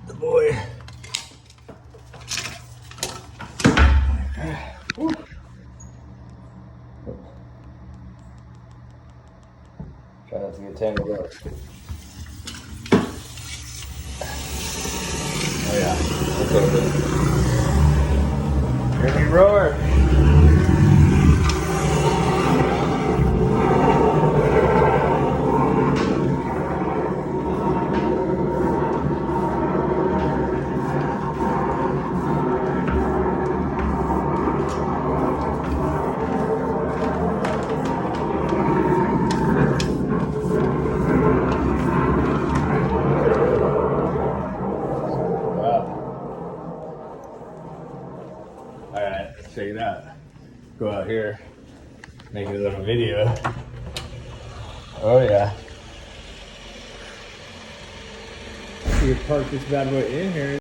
The boy. Woo. Try not to get tangled up. Oh yeah, that's open. Hear me roar. Alright, check it out. Go out here, make a little video. Oh yeah. You park this bad boy in here.